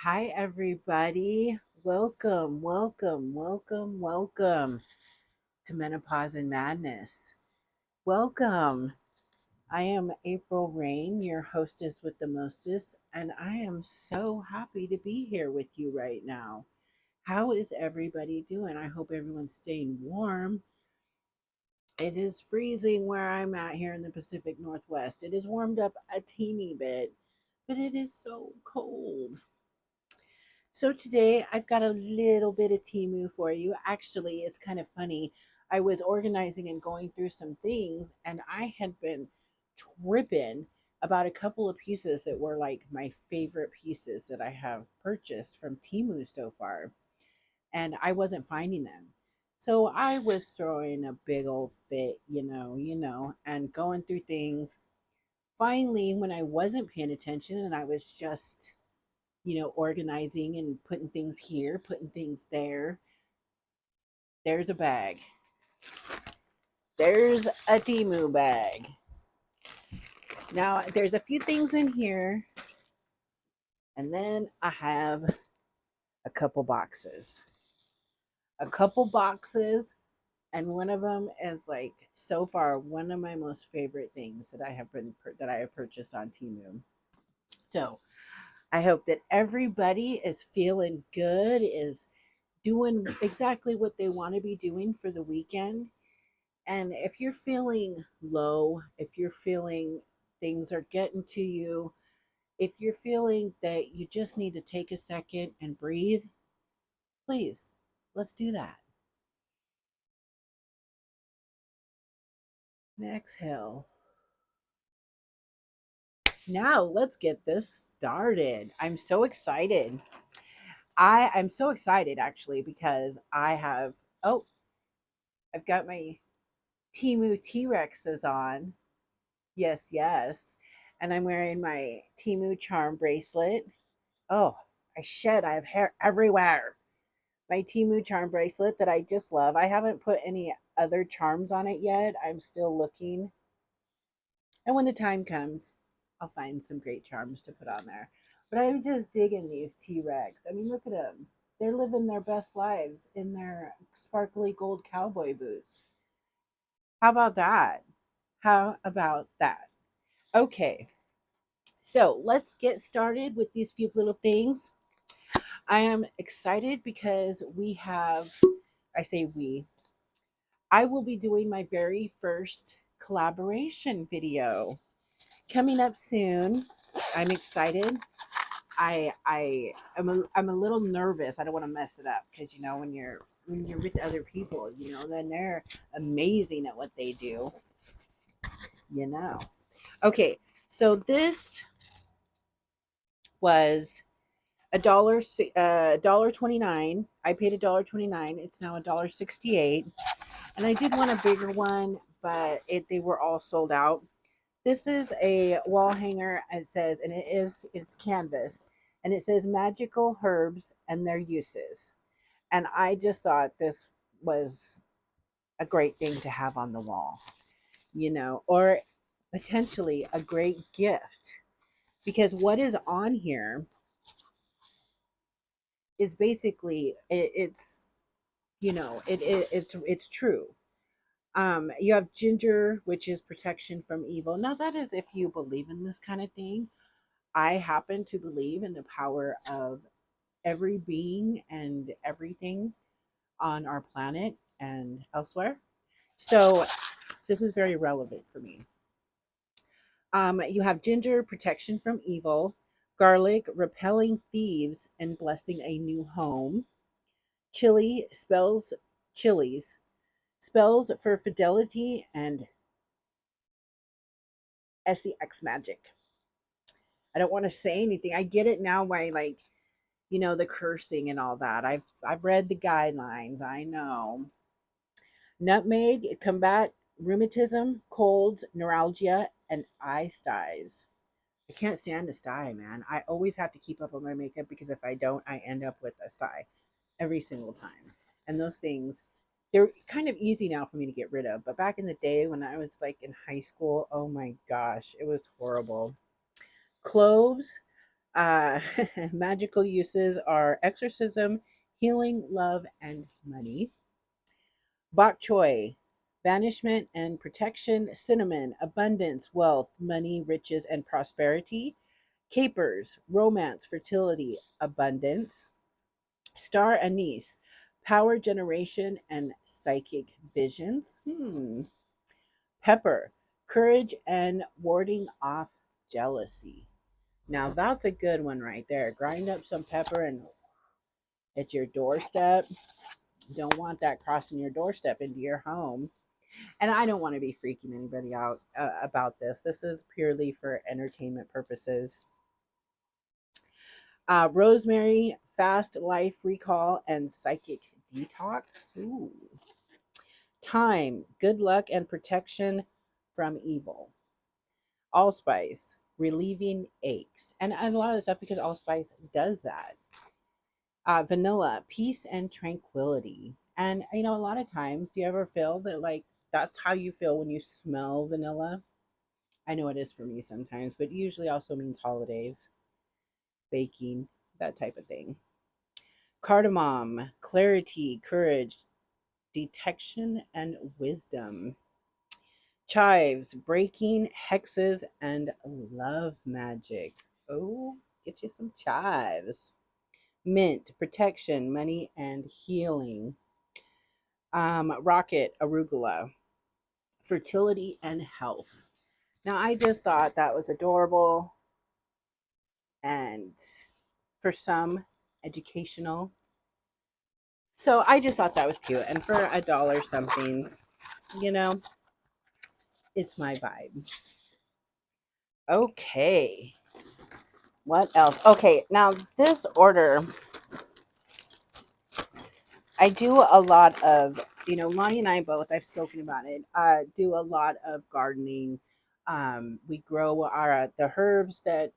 Hi, everybody. Welcome to Menopause and Madness. Welcome. I am April Rain, your hostess with the mostest, and I am so happy to be here with you right now. How is everybody doing? I hope everyone's staying warm. It is freezing where I'm at here in the Pacific Northwest. It is warmed up a teeny bit, but it is so cold. So today I've got a little bit of Timu for you. Actually, it's kind of funny. I was organizing and going through some things, and I had been tripping about a couple of pieces that were like my favorite pieces that I have purchased from Timu so far, and I wasn't finding them. So I was throwing a big old fit, and going through things. Finally, when I wasn't paying attention and I was just organizing and putting things here, putting things there. There's a bag. There's a Timu bag. Now, there's a few things in here, and then I have a couple boxes. A couple boxes, and one of them is like so far one of my most favorite things that I have purchased on Timu. So, I hope that everybody is feeling good, is doing exactly what they want to be doing for the weekend. And if you're feeling low, if you're feeling things are getting to you, if you're feeling that you just need to take a second and breathe, please, let's do that. And exhale. Now let's get this started. I'm so excited. I'm so excited actually because I've got my Timu T-Rexes on. Yes, yes. And I'm wearing my Timu charm bracelet. Oh, I have hair everywhere. My Timu charm bracelet that I just love. I haven't put any other charms on it yet. I'm still looking. And when the time comes, I'll find some great charms to put on there. But I'm just digging these T Rex. I mean, look at them. They're living their best lives in their sparkly gold cowboy boots. How about that? How about that? Okay, so let's get started with these few little things. I am excited because I say we, I will be doing my very first collaboration video coming up soon. I'm excited. I'm a little nervous. I don't want to mess it up because when you're with other people, then they're amazing at what they do, you know. Okay, so this was $1.29. I paid $1.29. It's now $1.68. And I did want a bigger one, but they were all sold out. This is a wall hanger. It's canvas, and it says magical herbs and their uses. And I just thought this was a great thing to have on the wall, or potentially a great gift because what is on here is basically it's true. You have ginger, which is protection from evil. Now that is if you believe in this kind of thing. I happen to believe in the power of every being and everything on our planet and elsewhere. So this is very relevant for me. You have ginger, protection from evil, garlic, repelling thieves and blessing a new home, chili spells, chilies, spells for fidelity and sex magic. I don't want to say anything. I get it now why the cursing and all that. I've read the guidelines. I know. Nutmeg combat rheumatism, colds, neuralgia, and eye styes. I can't stand a sty, man. I always have to keep up on my makeup because if I don't, I end up with a sty every single time. And those things, they're kind of easy now for me to get rid of. But back in the day when I was like in high school, oh my gosh, it was horrible. Cloves, Uh, Magical uses are exorcism, healing, love, and money. Bok choy, banishment and protection. Cinnamon, abundance, wealth, money, riches, and prosperity. Capers, romance, fertility, abundance. Star anise, power generation and psychic visions. Pepper, courage and warding off jealousy. Now that's a good one right there. Grind up some pepper and at your doorstep. Don't want that crossing your doorstep into your home. And I don't want to be freaking anybody out about this. This is purely for entertainment purposes. Rosemary, fast life recall, and psychic detox. Ooh. Thyme, good luck and protection from evil. Allspice, relieving aches. And a lot of the stuff because allspice does that. Vanilla, peace and tranquility. And you know, a lot of times, do you ever feel that like that's how you feel when you smell vanilla? I know it is for me sometimes, but usually also means holidays, baking, that type of thing. Cardamom, clarity, courage, detection, and wisdom. Chives, breaking hexes and love magic. Oh, get you some chives. Mint, protection, money, and healing. Rocket, arugula, fertility and health. Now, I just thought that was adorable and for some educational. So I just thought that was cute. And for a dollar something, you know, it's my vibe. Okay. What else? Okay, now this order, I do a lot of, you know, Lonnie and I both, I've spoken about it, do a lot of gardening. We grow our the herbs that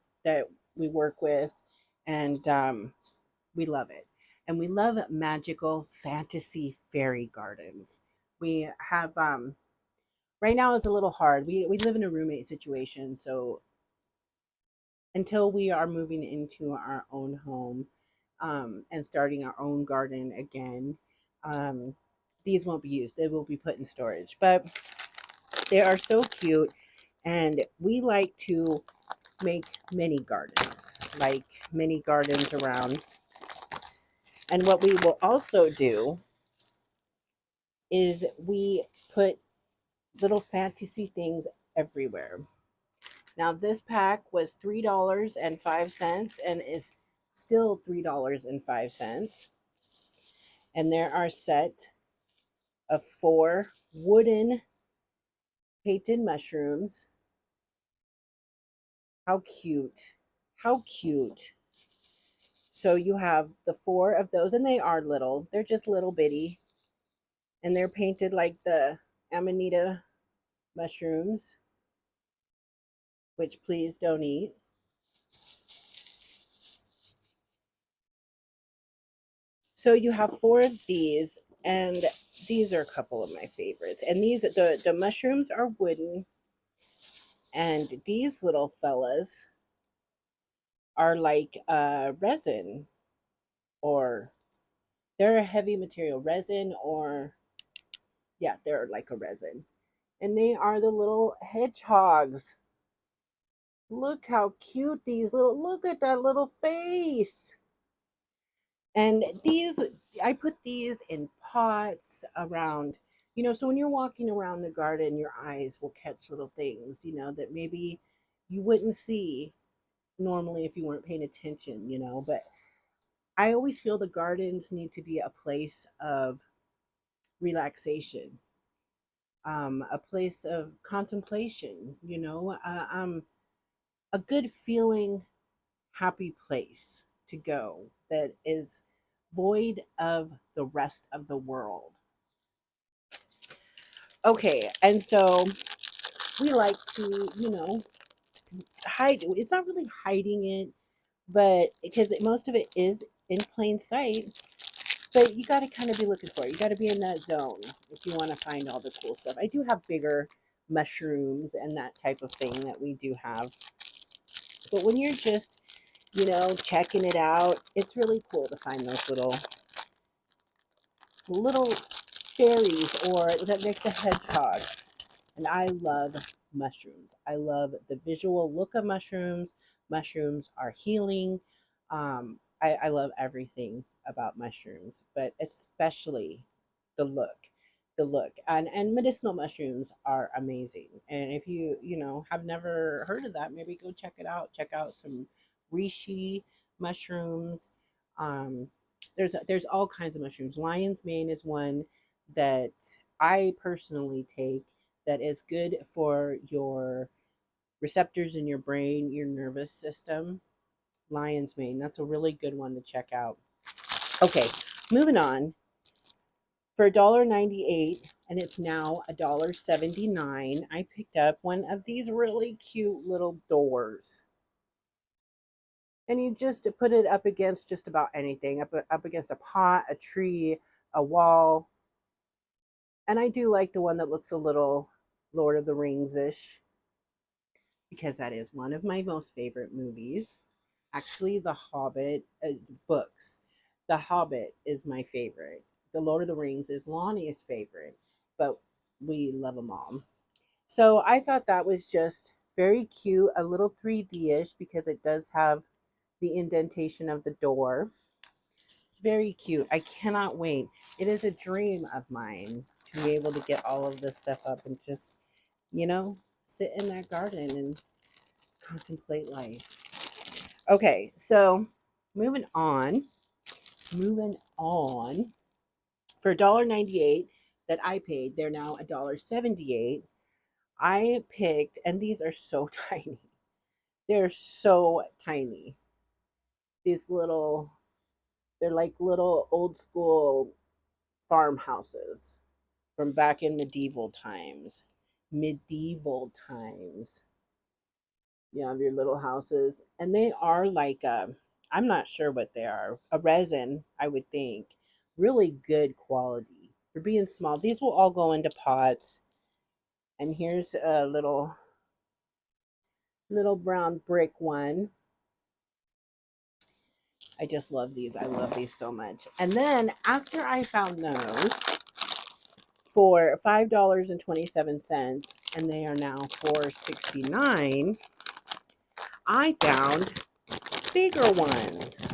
we work with, and we love it. And we love magical fantasy fairy gardens. We have right now it's a little hard. We live in a roommate situation, so until we are moving into our own home and starting our own garden again, um, these won't be used. They will be put in storage. But they are so cute, and we like to make mini gardens, like mini gardens around. And what we will also do is we put little fantasy things everywhere. Now, this pack was $3.05 and is still $3.05. And there are a set of 4 wooden painted mushrooms. How cute! How cute! So you have the 4 of those, and they are little. They're just little bitty, and they're painted like the Amanita mushrooms, which please don't eat. So you have 4 of these, and these are a couple of my favorites. And these the mushrooms are wooden, and these little fellas are like resin, or they're a heavy material, resin, or yeah, they're like a resin. And they are the little hedgehogs. Look how cute these little, look at that little face. And these, I put these in pots around, you know, so when you're walking around the garden, your eyes will catch little things, you know, that maybe you wouldn't see normally if you weren't paying attention, you know. But I always feel the gardens need to be a place of relaxation, a place of contemplation, you know, a good feeling, happy place to go that is void of the rest of the world. Okay, and so we like to, you know, hide. It's not really hiding it, but because most of it is in plain sight, but you got to kind of be looking for it. You got to be in that zone if you want to find all the cool stuff. I do have bigger mushrooms and that type of thing that we do have. But when you're just checking it out. It's really cool to find those little fairies or that makes a hedgehog. And I love mushrooms. I love the visual look of mushrooms. Mushrooms are healing. I love everything about mushrooms, but especially the look. The look. And medicinal mushrooms are amazing. And if you have never heard of that, maybe go check it out. Check out some reishi mushrooms. Um, there's all kinds of mushrooms. Lion's mane is one that I personally take that is good for your receptors in your brain, your nervous system. Lion's mane, that's a really good one to check out. Okay, moving on. For $1.98, and it's now $1.79, I picked up one of these really cute little doors. And you just put it up against just about anything, up against a pot, a tree, a wall. And I do like the one that looks a little Lord of the Rings ish, because that is one of my most favorite movies. Actually, The Hobbit books. The Hobbit is my favorite. The Lord of the Rings is Lonnie's favorite, but we love them all. So I thought that was just very cute, a little 3D ish because it does have the indentation of the door. Very cute. I cannot wait. It is a dream of mine to be able to get all of this stuff up and just, you know, sit in that garden and contemplate life. Okay, so moving on, moving on. For $1.98 that I paid, they're now $1.78. I picked, and these are so tiny. They're so tiny. These they're like little old school farmhouses from back in medieval times. Medieval times. You have your little houses, and they are like I'm not sure what they are. A resin, I would think. Really good quality for being small. These will all go into pots. And here's a little brown brick one. I just love these. I love these so much. And then after I found those for $5.27, and they are now $4.69, I found bigger ones.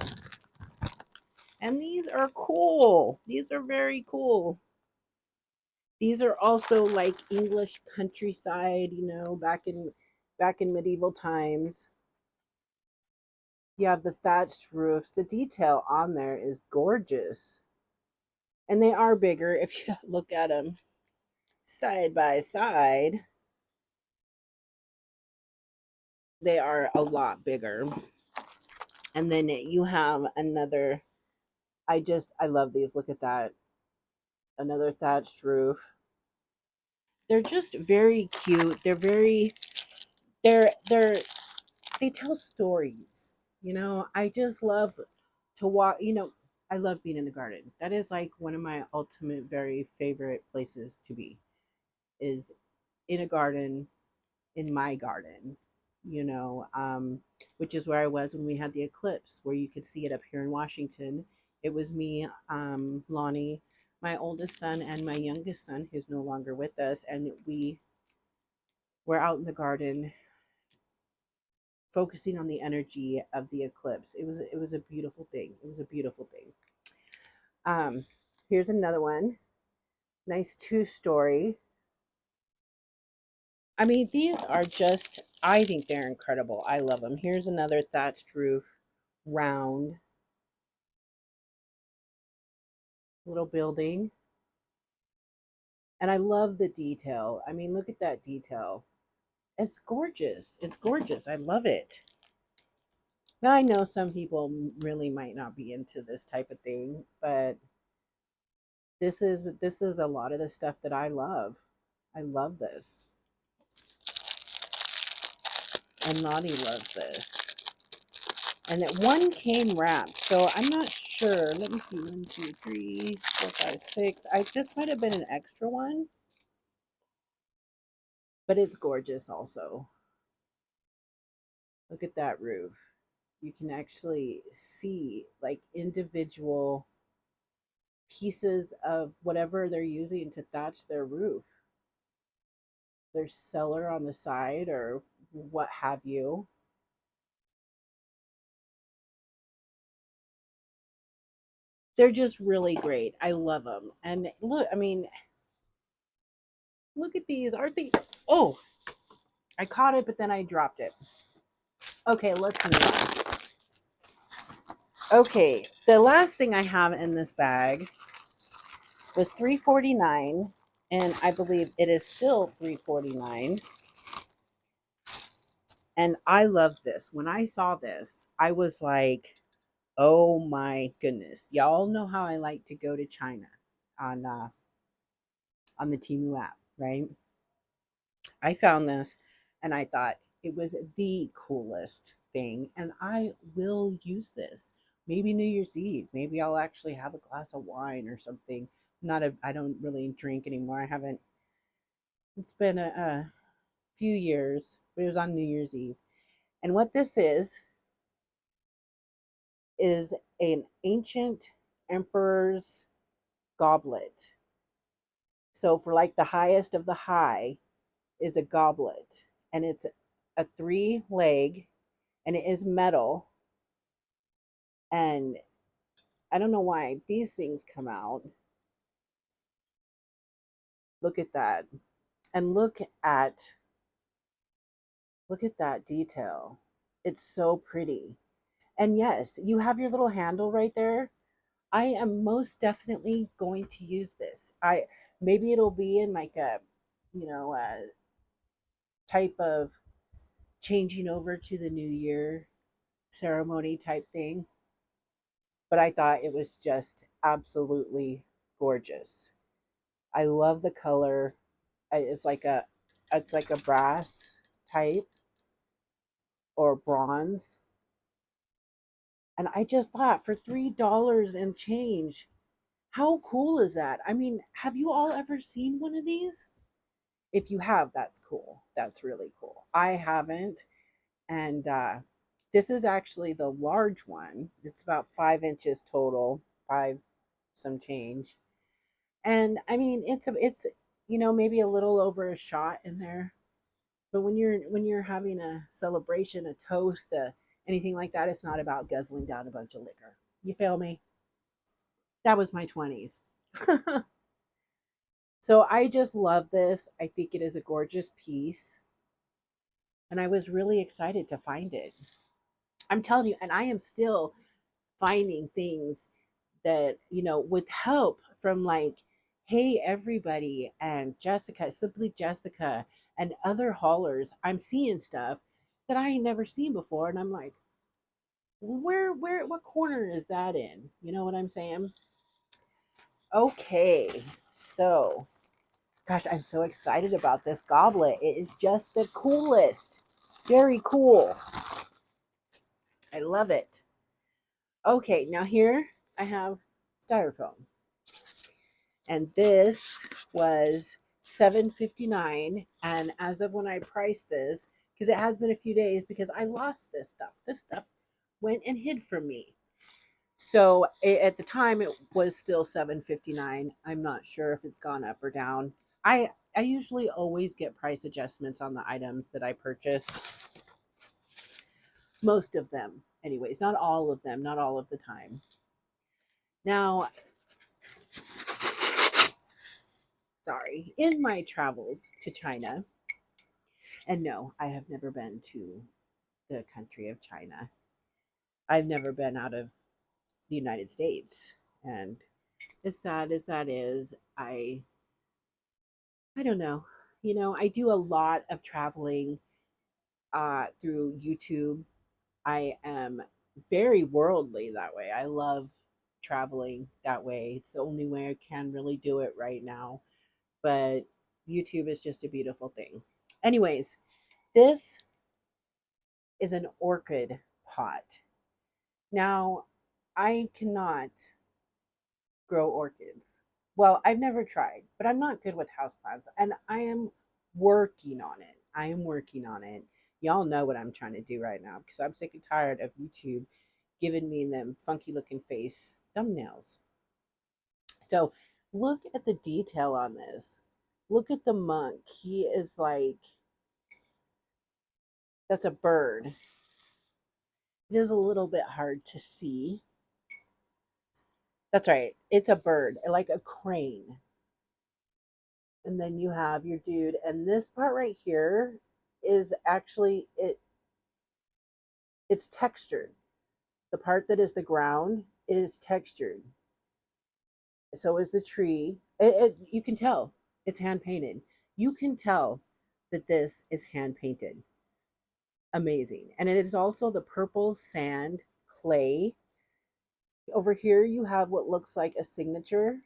And these are cool. These are very cool. These are also like English countryside, back in medieval times. You have the thatched roofs. The detail on there is gorgeous. And they are bigger if you look at them side by side. They are a lot bigger. And then you have another. I love these. Look at that. Another thatched roof. They're just very cute. They're they tell stories. I just love to walk. I love being in the garden. That is like one of my ultimate very favorite places to be, is in a garden, in my garden, you know, um, which is where I was when we had the eclipse, where you could see it up here in Washington. It was me, Lonnie, my oldest son, and my youngest son, who's no longer with us, and we were out in the garden focusing on the energy of the eclipse. It was a beautiful thing. It was a beautiful thing. Um, Here's another one. Nice two-story. I mean, these are just, I think they're incredible. I love them. Here's another thatched roof, round little building. And I love the detail. I mean, look at that detail. It's gorgeous. It's gorgeous. I love it. Now, I know some people really might not be into this type of thing, but this is a lot of the stuff that I love. I love this. And Naughty loves this. And that one came wrapped, so I'm not sure. Let me see. 1, 2, 3, 4, 5, 6. I just might have been an extra one, but it's gorgeous also. Look at that roof. You can actually see like individual pieces of whatever they're using to thatch their roof. There's cellar on the side or what have you. They're just really great. I love them. And look, I mean, look at these. Aren't they? Oh, I caught it, but then I dropped it. Okay, let's move on. Okay, the last thing I have in this bag was $3.49, and I believe it is still $3.49. And I love this. When I saw this, I was like, "Oh my goodness!" Y'all know how I like to go to China on on the Temu app, right? I found this, and I thought it was the coolest thing, and I will use this. Maybe New Year's Eve. Maybe I'll actually have a glass of wine or something. Not a. I don't really drink anymore. I haven't. It's been a few years, but it was on New Year's Eve. And what this is an ancient emperor's goblet. So for like the highest of the high is a goblet, and it's a three leg, and it is metal. And I don't know why these things come out. Look at that. And look at that detail. It's so pretty. And yes, you have your little handle right there. I am most definitely going to use this. I maybe it'll be in like a, a type of changing over to the new year ceremony type thing. But I thought it was just absolutely gorgeous. I love the color. It's like a brass type or bronze. And I just thought for $3 and change, how cool is that? I mean, have you all ever seen one of these? If you have, that's cool. That's really cool. I haven't. And this is actually the large one. It's about 5 inches total, five some change. And I mean, it's maybe a little over a shot in there. But when you're having a celebration, a toast, anything like that, it's not about guzzling down a bunch of liquor. You feel me? That was my 20s. So I just love this. I think it is a gorgeous piece, and I was really excited to find it. I'm telling you, and I am still finding things that, with help from like, hey, everybody, and Jessica, Simply Jessica, and other haulers. I'm seeing stuff that I ain't never seen before. And I'm like, what corner is that in? You know what I'm saying? Okay. So, gosh, I'm so excited about this goblet. It is just the coolest. Very cool. I love it. Okay, now here I have styrofoam. And this was $7.59. And as of when I priced this, because it has been a few days, because I lost this stuff. This stuff went and hid from me. So at the time, it was still $7.59. I'm not sure if it's gone up or down. I usually always get price adjustments on the items that I purchase. Most of them, anyways. Not all of them. Not all of the time. Now, sorry, in my travels to China, and no, I have never been to the country of China. I've never been out of the United States. And as sad as that is, I don't know. I do a lot of traveling through YouTube. I am very worldly that way. I love traveling that way. It's the only way I can really do it right now. But YouTube is just a beautiful thing. Anyways, this is an orchid pot. Now, I cannot grow orchids. Well, I've never tried, but I'm not good with houseplants, and I am working on it. I am working on it. Y'all know what I'm trying to do right now because I'm sick and tired of YouTube giving me them funky looking face thumbnails. So look at the detail on this. Look at the monk. He is like, that's a bird. It is a little bit hard to see. That's right. It's a bird, like a crane. And then you have your dude. And this part right here is actually it's textured. The part that is the ground, it is textured. So is the tree. You can tell it's hand painted. You can tell that this is hand painted. Amazing. And it is also the purple sand clay. Over here you have what looks like a signature.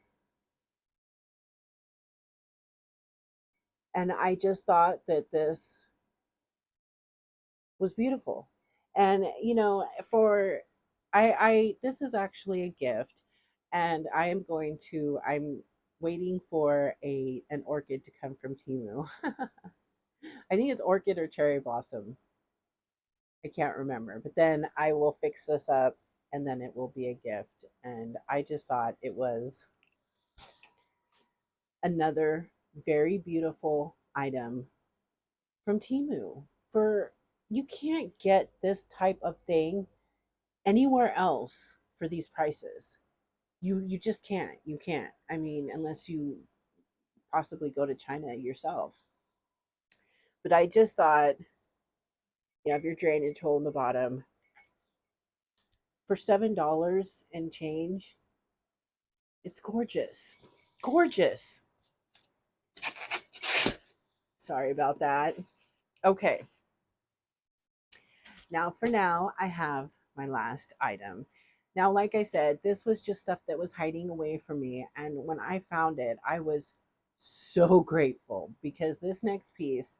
And I just thought that this was beautiful. And for I this is actually a gift, and I'm waiting for a an orchid to come from Timu. I think it's orchid or cherry blossom. I can't remember. But then I will fix this up and then it will be a gift. And I just thought it was another very beautiful item from Timu. For you can't get this type of thing anywhere else for these prices. You just can't. You can't. I mean, unless you possibly go to China yourself. But I just thought you have your drainage hole in the bottom for $7 and change. It's gorgeous. Gorgeous. Sorry about that. Okay. Now for now, I have my last item. Now, like I said, this was just stuff that was hiding away from me. And when I found it, I was so grateful because this next piece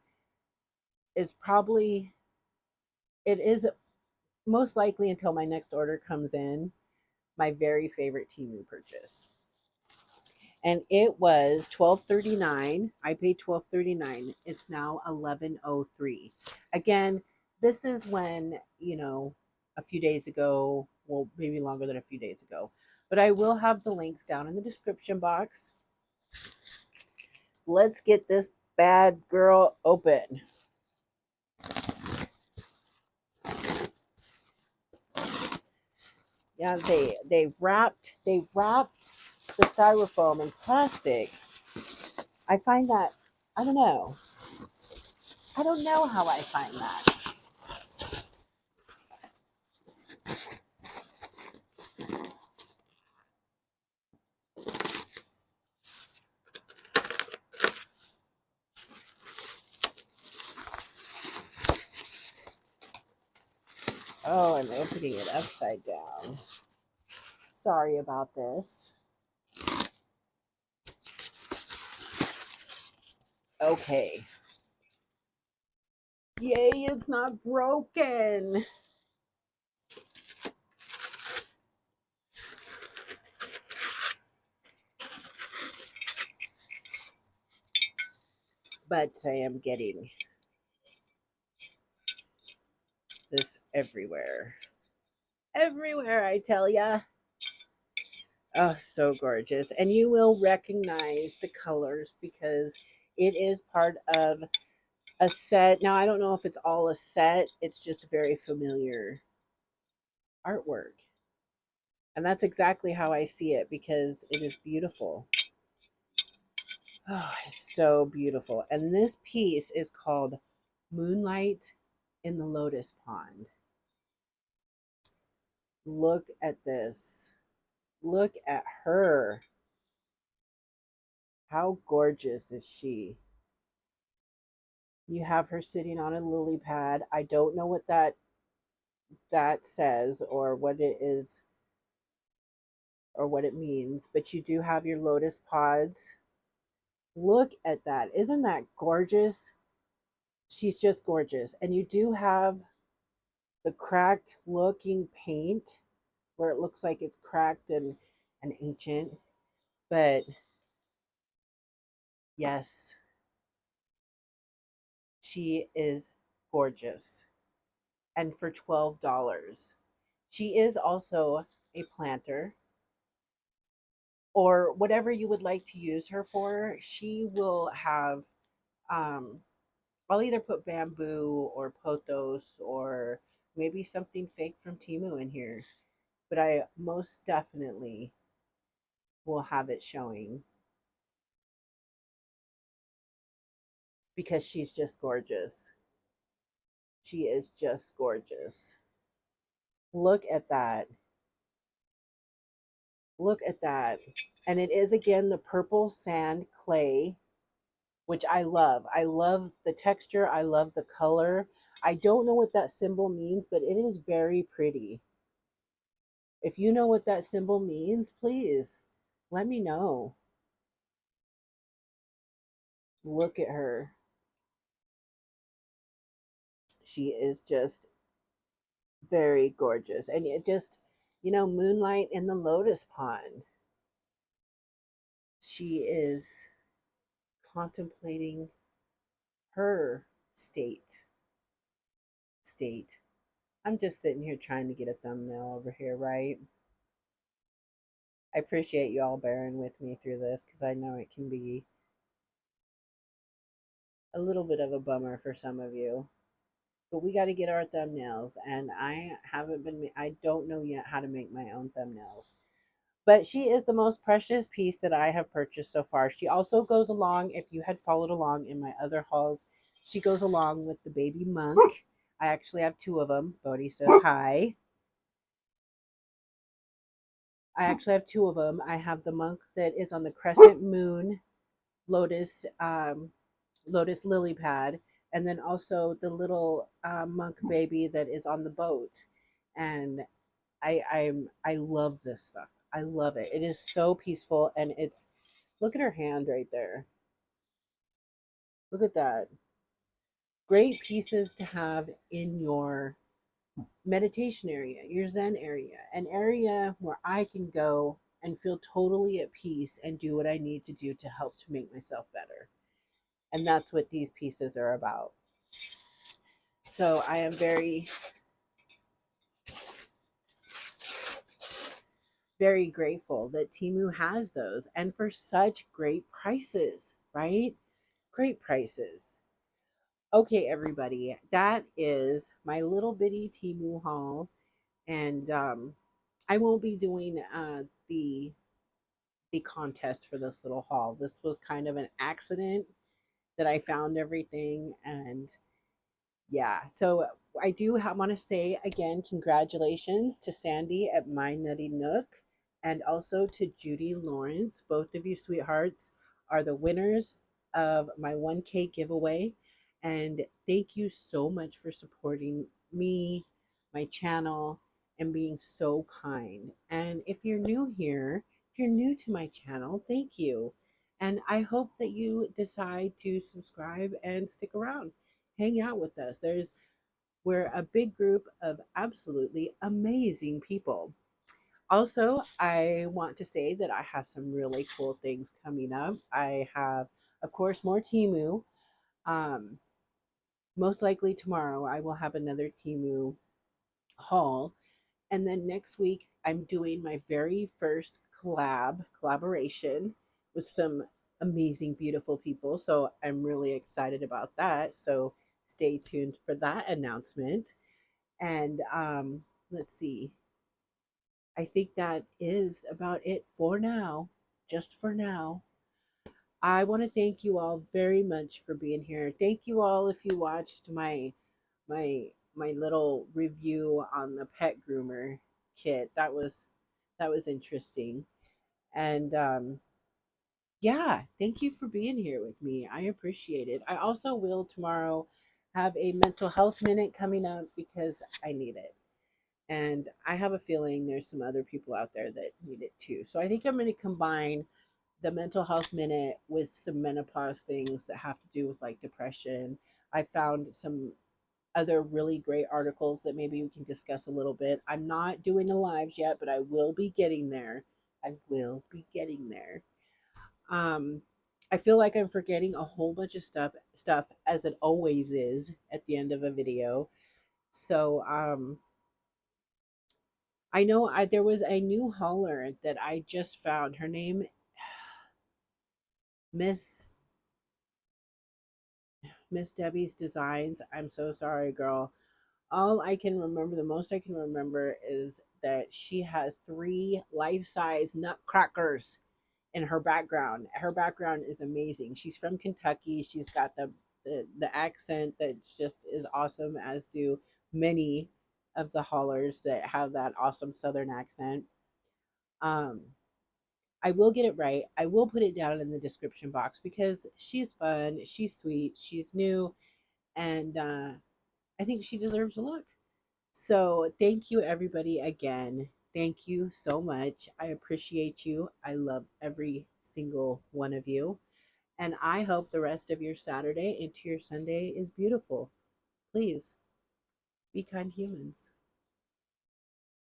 is probably, it is most likely until my next order comes in, my very favorite Temu purchase. And it was $12.39. I paid $12.39. It's now $11.03. Again, this is when, a few days ago, well, maybe longer than a few days ago. But I will have the links down in the description box. Let's get this bad girl open. Yeah, they wrapped the styrofoam in plastic. I find that, I don't know. I don't know how I find that. Oh, I'm opening it upside down. Sorry about this. Okay. Yay, it's not broken. But I am getting this everywhere. Everywhere, I tell ya. Oh, so gorgeous. And you will recognize the colors because it is part of a set. Now, I don't know if it's all a set, it's just very familiar artwork. And that's exactly how I see it because it is beautiful. Oh, it's so beautiful. And this piece is called Moonlight in the Lotus Pond. Look at this. Look at her. How gorgeous is she? You have her sitting on a lily pad. I don't know what that says or what it is or what it means, but you do have your lotus pods. Look at that. Isn't that gorgeous? She's just gorgeous. And you do have the cracked looking paint where it looks like it's cracked and ancient. But yes, she is gorgeous. And for $12. She is also a planter or whatever you would like to use her for. She will have, um, I'll either put bamboo or pothos or maybe something fake from Timu in here. But I most definitely will have it showing because she's just gorgeous. She is just gorgeous. Look at that. Look at that. And it is again the purple sand clay, which I love. I love the texture. I love the color. I don't know what that symbol means, but it is very pretty. If you know what that symbol means, please let me know. Look at her. She is just very gorgeous. And it just, moonlight in the lotus pond. She is contemplating her state. State. I'm just sitting here trying to get a thumbnail over here, right? I appreciate you all bearing with me through this because I know it can be a little bit of a bummer for some of you. But we got to get our thumbnails, and I don't know yet how to make my own thumbnails. But she is the most precious piece that I have purchased so far. She also goes along, if you had followed along in my other hauls, she goes along with the baby monk. I actually have two of them. Bodhi says hi. I actually have two of them. I have the monk that is on the crescent moon lotus lotus lily pad, and then also the little monk baby that is on the boat. And I love this stuff. I love it. It is so peaceful, and it's look at her hand right there. Look at that. Great pieces to have in your meditation area, your Zen area, an area where I can go and feel totally at peace and do what I need to do to help to make myself better. And that's what these pieces are about. So I am very, very grateful that Timu has those and for such great prices, right? Great prices. Okay, everybody, that is my little bitty Timu haul. And I won't be doing the contest for this little haul. This was kind of an accident that I found everything, and yeah. So I do want to say again, congratulations to Sandy at My Nutty Nook and also to Judy Lawrence. Both of you sweethearts are the winners of my 1K giveaway. And thank you so much for supporting me, my channel, and being so kind. And if you're new here, if you're new to my channel, thank you. And I hope that you decide to subscribe and stick around, hang out with us. We're a big group of absolutely amazing people. Also, I want to say that I have some really cool things coming up. I have, of course, more Timu. Um, Most likely tomorrow, I will have another Timu haul. And then next week, I'm doing my very first collaboration with some amazing, beautiful people. So I'm really excited about that. So stay tuned for that announcement. And let's see. I think that is about it for now, just for now. I want to thank you all very much for being here. Thank you all if you watched my little review on the pet groomer kit. That was interesting. And yeah, thank you for being here with me. I appreciate it. I also will tomorrow have a mental health minute coming up because I need it. And I have a feeling there's some other people out there that need it too. So I think I'm going to combine the mental health minute with some menopause things that have to do with like depression. I found some other really great articles that maybe we can discuss a little bit. I'm not doing the lives yet, but I will be getting there. I will be getting there. Um, I feel like I'm forgetting a whole bunch of stuff as it always is at the end of a video. So I know there was a new hauler that I just found. Her name Miss Miss Debbie's Designs. I'm so sorry, girl. All I can remember, the most I can remember, is that she has three life-size nutcrackers in her background. Her background is amazing. She's from Kentucky. She's got the accent that just is awesome, as do many of the haulers that have that awesome Southern accent. Um, I will get it right. I will put it down in the description box because she's fun, she's sweet, she's new, and I think she deserves a look. So, thank you everybody again. Thank you so much. I appreciate you. I love every single one of you. And I hope the rest of your Saturday into your Sunday is beautiful. Please be kind humans.